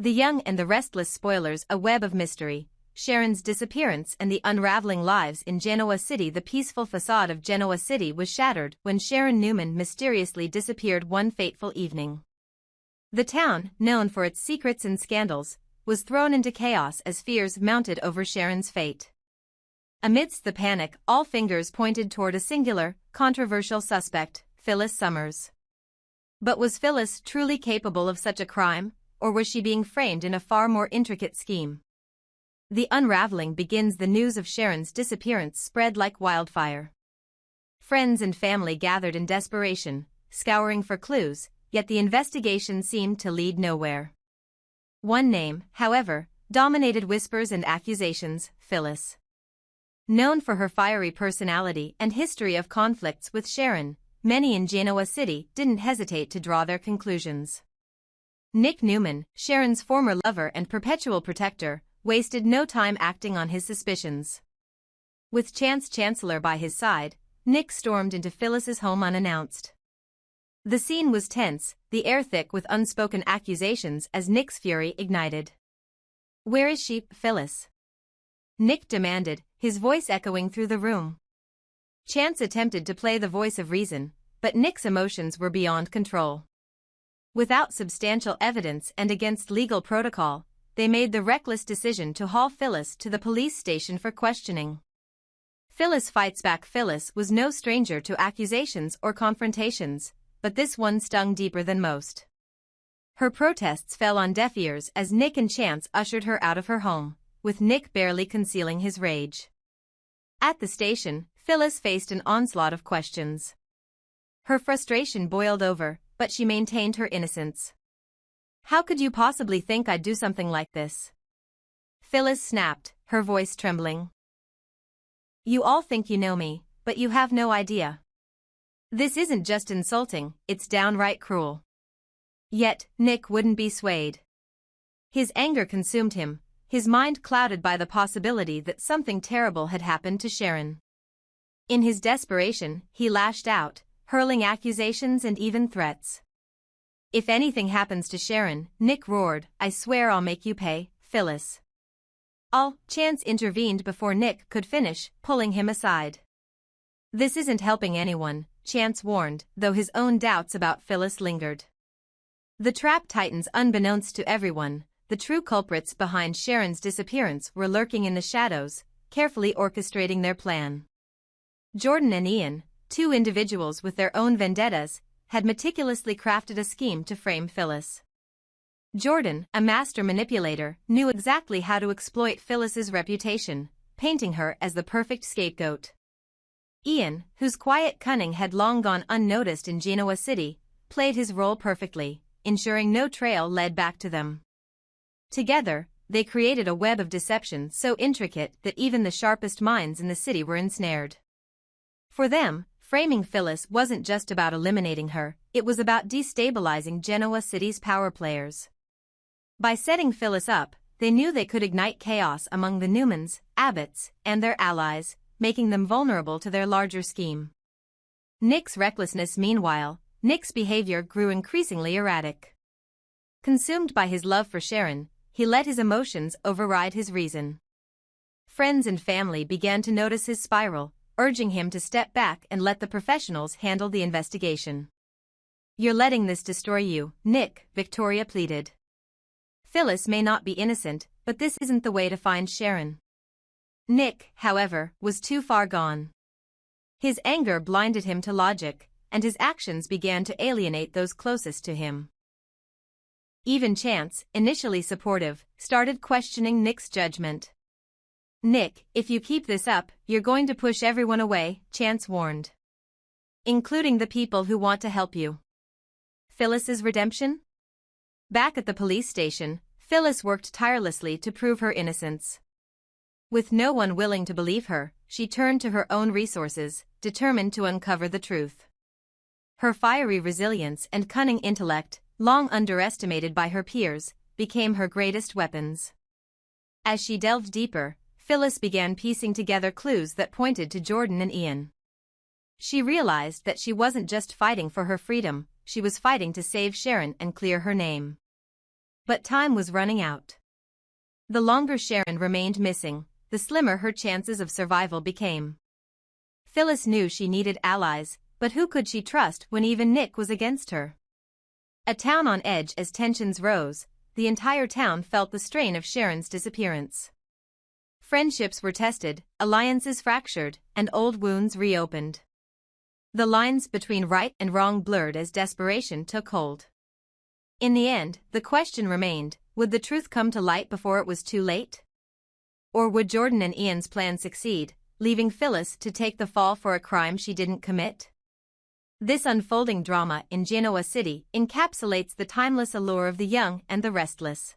The Young and the Restless spoilers a web of mystery, Sharon's disappearance and the unraveling lives in Genoa City. The peaceful facade of Genoa City was shattered when Sharon Newman mysteriously disappeared one fateful evening. The town, known for its secrets and scandals, was thrown into chaos as fears mounted over Sharon's fate. Amidst the panic, all fingers pointed toward a singular, controversial suspect, Phyllis Summers. But was Phyllis truly capable of such a crime, or was she being framed in a far more intricate scheme? The unraveling begins. The news of Sharon's disappearance spread like wildfire. Friends and family gathered in desperation, scouring for clues, yet the investigation seemed to lead nowhere. One name, however, dominated whispers and accusations: Phyllis. Known for her fiery personality and history of conflicts with Sharon, many in Genoa City didn't hesitate to draw their conclusions. Nick Newman, Sharon's former lover and perpetual protector, wasted no time acting on his suspicions. With Chance Chancellor by his side, Nick stormed into Phyllis's home unannounced. The scene was tense, the air thick with unspoken accusations as Nick's fury ignited. "Where is she, Phyllis?" Nick demanded, his voice echoing through the room. Chance attempted to play the voice of reason, but Nick's emotions were beyond control. Without substantial evidence and against legal protocol, they made the reckless decision to haul Phyllis to the police station for questioning. Phyllis fights back. Phyllis was no stranger to accusations or confrontations, but this one stung deeper than most. Her protests fell on deaf ears as Nick and Chance ushered her out of her home, with Nick barely concealing his rage. At the station, Phyllis faced an onslaught of questions. Her frustration boiled over, but she maintained her innocence. "How could you possibly think I'd do something like this?" Phyllis snapped, her voice trembling. "You all think you know me, but you have no idea. This isn't just insulting, it's downright cruel." Yet, Nick wouldn't be swayed. His anger consumed him, his mind clouded by the possibility that something terrible had happened to Sharon. In his desperation, he lashed out, hurling accusations and even threats. "If anything happens to Sharon," Nick roared, "I swear I'll make you pay, Phyllis." Chance intervened before Nick could finish, pulling him aside. "This isn't helping anyone," Chance warned, though his own doubts about Phyllis lingered. The trap tightens. Unbeknownst to everyone, the true culprits behind Sharon's disappearance were lurking in the shadows, carefully orchestrating their plan. Jordan and Ian, two individuals with their own vendettas, had meticulously crafted a scheme to frame Phyllis. Jordan, a master manipulator, knew exactly how to exploit Phyllis's reputation, painting her as the perfect scapegoat. Ian, whose quiet cunning had long gone unnoticed in Genoa City, played his role perfectly, ensuring no trail led back to them. Together, they created a web of deception so intricate that even the sharpest minds in the city were ensnared. For them, framing Phyllis wasn't just about eliminating her, it was about destabilizing Genoa City's power players. By setting Phyllis up, they knew they could ignite chaos among the Newmans, Abbotts, and their allies, making them vulnerable to their larger scheme. Nick's recklessness. Meanwhile, Nick's behavior grew increasingly erratic. Consumed by his love for Sharon, he let his emotions override his reason. Friends and family began to notice his spiral, urging him to step back and let the professionals handle the investigation. "You're letting this destroy you, Nick," Victoria pleaded. "Phyllis may not be innocent, but this isn't the way to find Sharon." Nick, however, was too far gone. His anger blinded him to logic, and his actions began to alienate those closest to him. Even Chance, initially supportive, started questioning Nick's judgment. "Nick, if you keep this up, you're going to push everyone away," Chance warned. "Including the people who want to help you." Phyllis's redemption? Back at the police station, Phyllis worked tirelessly to prove her innocence. With no one willing to believe her, she turned to her own resources, determined to uncover the truth. Her fiery resilience and cunning intellect, long underestimated by her peers, became her greatest weapons. As she delved deeper, Phyllis began piecing together clues that pointed to Jordan and Ian. She realized that she wasn't just fighting for her freedom, she was fighting to save Sharon and clear her name. But time was running out. The longer Sharon remained missing, the slimmer her chances of survival became. Phyllis knew she needed allies, but who could she trust when even Nick was against her? A town on edge as tensions rose, the entire town felt the strain of Sharon's disappearance. Friendships were tested, alliances fractured, and old wounds reopened. The lines between right and wrong blurred as desperation took hold. In the end, the question remained, would the truth come to light before it was too late? Or would Jordan and Ian's plan succeed, leaving Phyllis to take the fall for a crime she didn't commit? This unfolding drama in Genoa City encapsulates the timeless allure of the young and the restless.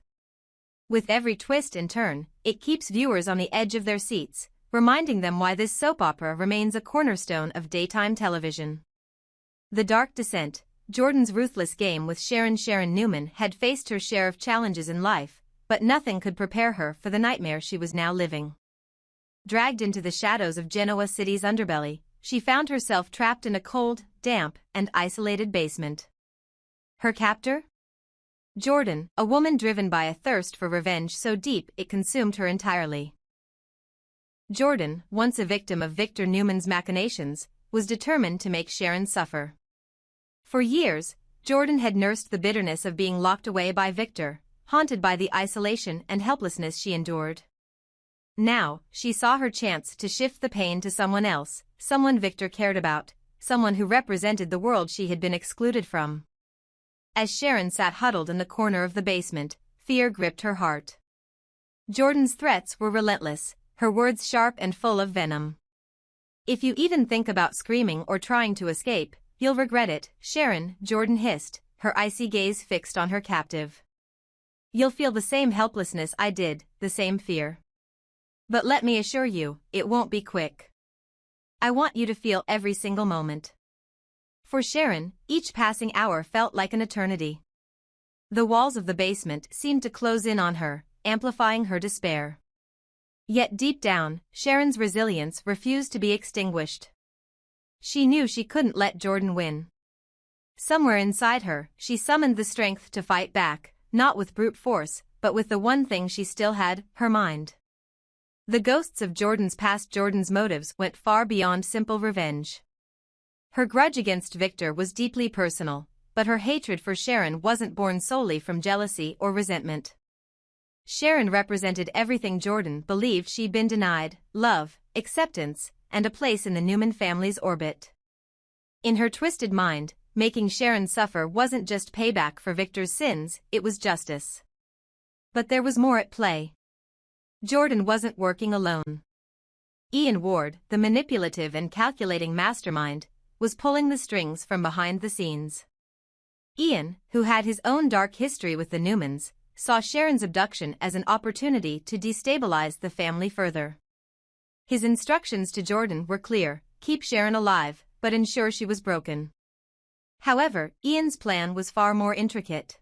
With every twist and turn, it keeps viewers on the edge of their seats, reminding them why this soap opera remains a cornerstone of daytime television. The Dark Descent, Jordan's ruthless game with Sharon Newman had faced her share of challenges in life, but nothing could prepare her for the nightmare she was now living. Dragged into the shadows of Genoa City's underbelly, she found herself trapped in a cold, damp, and isolated basement. Her captor? Jordan, a woman driven by a thirst for revenge so deep it consumed her entirely. Jordan, once a victim of Victor Newman's machinations, was determined to make Sharon suffer. For years, Jordan had nursed the bitterness of being locked away by Victor, haunted by the isolation and helplessness she endured. Now, she saw her chance to shift the pain to someone else, someone Victor cared about, someone who represented the world she had been excluded from. As Sharon sat huddled in the corner of the basement, fear gripped her heart. Jordan's threats were relentless, her words sharp and full of venom. "If you even think about screaming or trying to escape, you'll regret it, Sharon," Jordan hissed, her icy gaze fixed on her captive. "You'll feel the same helplessness I did, the same fear. But let me assure you, it won't be quick. I want you to feel every single moment." For Sharon, each passing hour felt like an eternity. The walls of the basement seemed to close in on her, amplifying her despair. Yet deep down, Sharon's resilience refused to be extinguished. She knew she couldn't let Jordan win. Somewhere inside her, she summoned the strength to fight back, not with brute force, but with the one thing she still had, her mind. The ghosts of Jordan's past. Jordan's motives went far beyond simple revenge. Her grudge against Victor was deeply personal, but her hatred for Sharon wasn't born solely from jealousy or resentment. Sharon represented everything Jordan believed she'd been denied: love, acceptance, and a place in the Newman family's orbit. In her twisted mind, making Sharon suffer wasn't just payback for Victor's sins, it was justice. But there was more at play. Jordan wasn't working alone. Ian Ward, the manipulative and calculating mastermind, was pulling the strings from behind the scenes. Ian, who had his own dark history with the Newmans, saw Sharon's abduction as an opportunity to destabilize the family further. His instructions to Jordan were clear: keep Sharon alive, but ensure she was broken. However, Ian's plan was far more intricate.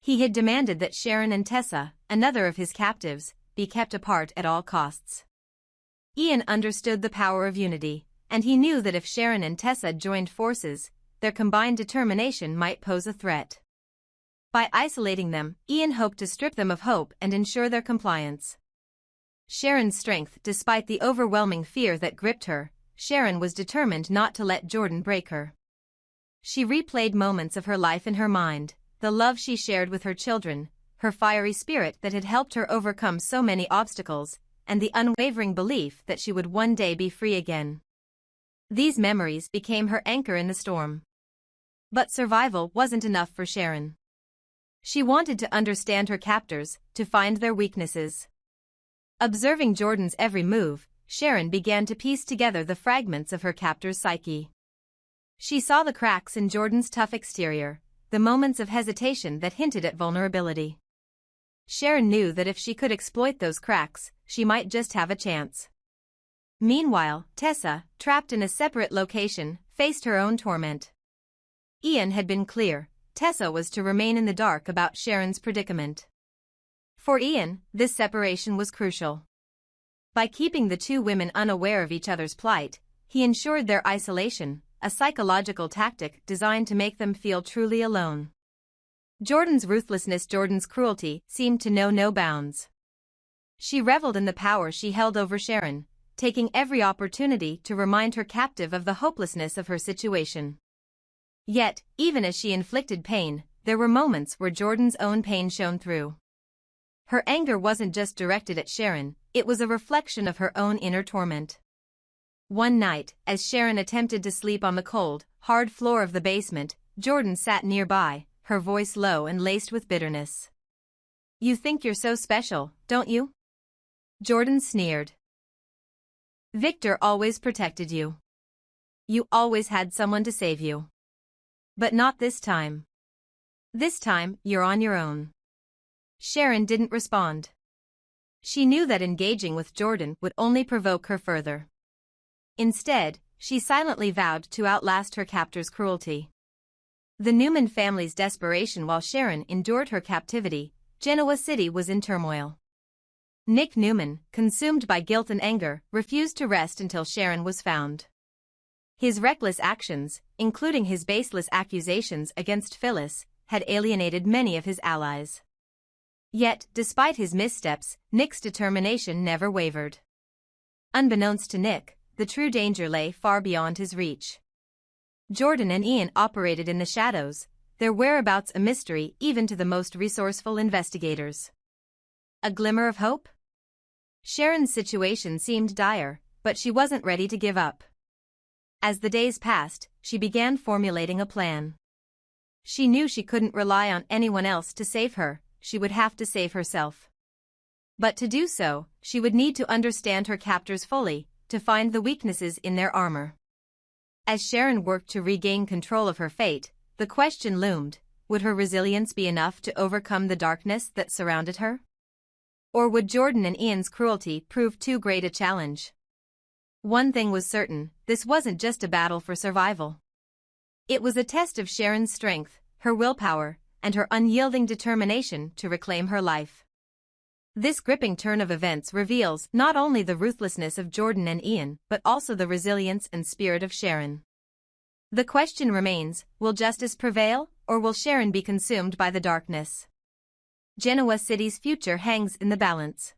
He had demanded that Sharon and Tessa, another of his captives, be kept apart at all costs. Ian understood the power of unity, and he knew that if Sharon and Tessa joined forces, their combined determination might pose a threat. By isolating them, Ian hoped to strip them of hope and ensure their compliance. Sharon's strength. Despite the overwhelming fear that gripped her, Sharon was determined not to let Jordan break her. She replayed moments of her life in her mind, the love she shared with her children, her fiery spirit that had helped her overcome so many obstacles, and the unwavering belief that she would one day be free again. These memories became her anchor in the storm. But survival wasn't enough for Sharon. She wanted to understand her captors, to find their weaknesses. Observing Jordan's every move, Sharon began to piece together the fragments of her captor's psyche. She saw the cracks in Jordan's tough exterior, the moments of hesitation that hinted at vulnerability. Sharon knew that if she could exploit those cracks, she might just have a chance. Meanwhile, Tessa, trapped in a separate location, faced her own torment. Ian had been clear: Tessa was to remain in the dark about Sharon's predicament. For Ian, this separation was crucial. By keeping the two women unaware of each other's plight, he ensured their isolation, a psychological tactic designed to make them feel truly alone. Jordan's ruthlessness, Jordan's cruelty, seemed to know no bounds. She reveled in the power she held over Sharon, taking every opportunity to remind her captive of the hopelessness of her situation. Yet, even as she inflicted pain, there were moments where Jordan's own pain shone through. Her anger wasn't just directed at Sharon, it was a reflection of her own inner torment. One night, as Sharon attempted to sleep on the cold, hard floor of the basement, Jordan sat nearby, her voice low and laced with bitterness. "You think you're so special, don't you?" Jordan sneered. "Victor always protected you. You always had someone to save you. But not this time. This time, you're on your own." Sharon didn't respond. She knew that engaging with Jordan would only provoke her further. Instead, she silently vowed to outlast her captor's cruelty. The Newman family's desperation while Sharon endured her captivity, Genoa City was in turmoil. Nick Newman, consumed by guilt and anger, refused to rest until Sharon was found. His reckless actions, including his baseless accusations against Phyllis, had alienated many of his allies. Yet, despite his missteps, Nick's determination never wavered. Unbeknownst to Nick, the true danger lay far beyond his reach. Jordan and Ian operated in the shadows, their whereabouts a mystery even to the most resourceful investigators. A glimmer of hope? Sharon's situation seemed dire, but she wasn't ready to give up. As the days passed, she began formulating a plan. She knew she couldn't rely on anyone else to save her, she would have to save herself. But to do so, she would need to understand her captors fully, to find the weaknesses in their armor. As Sharon worked to regain control of her fate, the question loomed, would her resilience be enough to overcome the darkness that surrounded her? Or would Jordan and Ian's cruelty prove too great a challenge? One thing was certain, this wasn't just a battle for survival. It was a test of Sharon's strength, her willpower, and her unyielding determination to reclaim her life. This gripping turn of events reveals not only the ruthlessness of Jordan and Ian, but also the resilience and spirit of Sharon. The question remains, will justice prevail, or will Sharon be consumed by the darkness? Genoa City's future hangs in the balance.